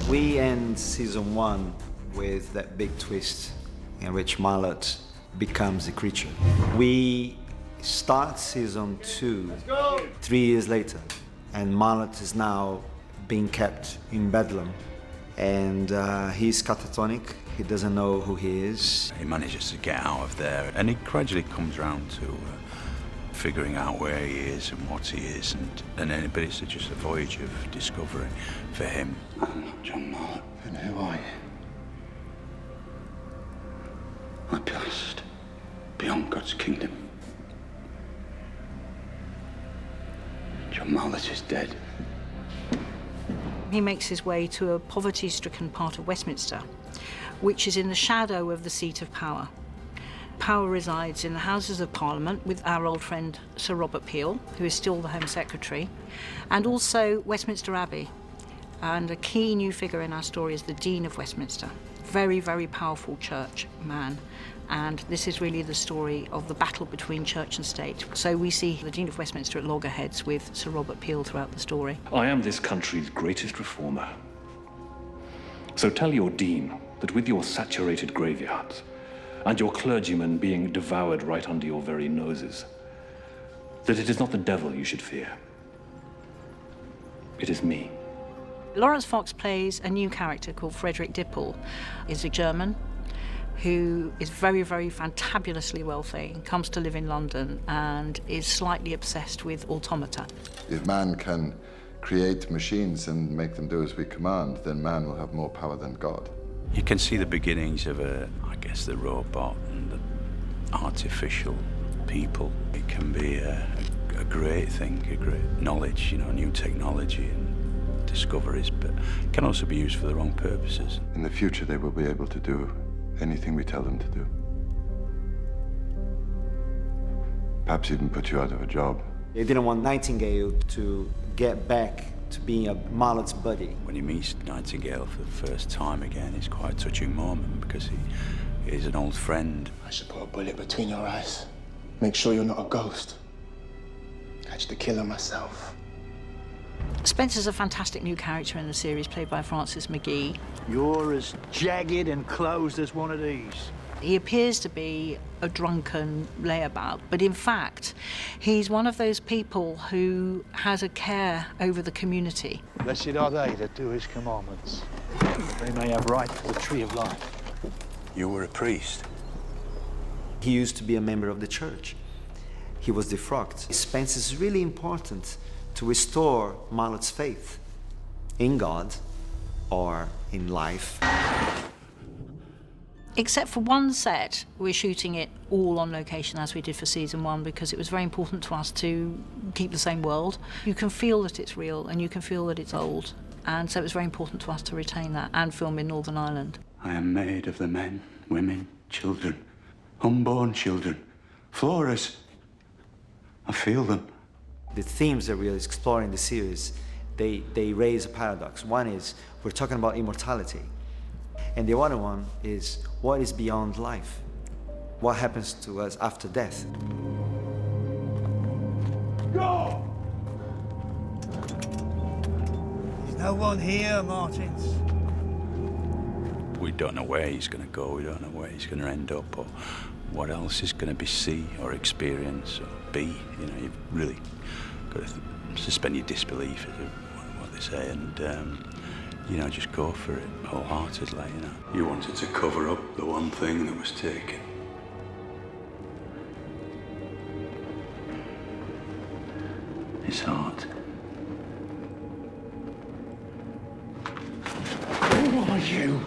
We end season 1 with that big twist in which Mallet becomes a creature. We start season 2 3 years later, and Mallet is now being kept in Bedlam, and he's catatonic. He doesn't know who he is. He manages to get out of there, and he gradually comes around to figuring out where he is and what he is, but it's just a voyage of discovery for him. I'm not John Mallet. And who are you? My past, beyond God's kingdom. John Mallet is dead. He makes his way to a poverty-stricken part of Westminster, which is in the shadow of the seat of power. Power resides in the Houses of Parliament with our old friend Sir Robert Peel, who is still the Home Secretary, and also Westminster Abbey. And a key new figure in our story is the Dean of Westminster. Very, very powerful church man. And this is really the story of the battle between church and state. So we see the Dean of Westminster at loggerheads with Sir Robert Peel throughout the story. I am this country's greatest reformer. So tell your Dean that with your saturated graveyards and your clergymen being devoured right under your very noses, that it is not the devil you should fear. It is me. Lawrence Fox plays a new character called Frederick Dipple. He's a German who is very, very fantabulously wealthy, comes to live in London and is slightly obsessed with automata. If man can create machines and make them do as we command, then man will have more power than God. You can see the beginnings of the robot and the artificial people. It can be a great thing, a great knowledge, new technology and discoveries, but it can also be used for the wrong purposes. In the future, they will be able to do anything we tell them to do. Perhaps even put you out of a job. They didn't want Nightingale to get back to being a Mallet's buddy. When he meets Nightingale for the first time again, it's quite a touching moment because he is an old friend. I should put a bullet between your eyes. Make sure you're not a ghost. Catch the killer myself. Spencer's a fantastic new character in the series, played by Francis McGee. You're as jagged and closed as one of these. He appears to be a drunken layabout, but in fact, he's one of those people who has a care over the community. Blessed are they that do his commandments. They may have right to the tree of life. You were a priest. He used to be a member of the church. He was defrocked. Spence is really important to restore Mallet's faith in God or in life. Except for one set, we're shooting it all on location as we did for season 1 because it was very important to us to keep the same world. You can feel that it's real and you can feel that it's old. And so it was very important to us to retain that and film in Northern Ireland. I am made of the men, women, children, unborn children, Floras. I feel them. The themes that we're exploring in the series, they raise a paradox. One is we're talking about immortality. And the other one is what is beyond life? What happens to us after death? Go! There's no one here, Martins. We don't know where he's going to go, we don't know where he's going to end up, or what else he's going to be see or experience or be. You've really got to suspend your disbelief, is what they say, and just go for it wholeheartedly. You wanted to cover up the one thing that was taken. His heart. Who are you?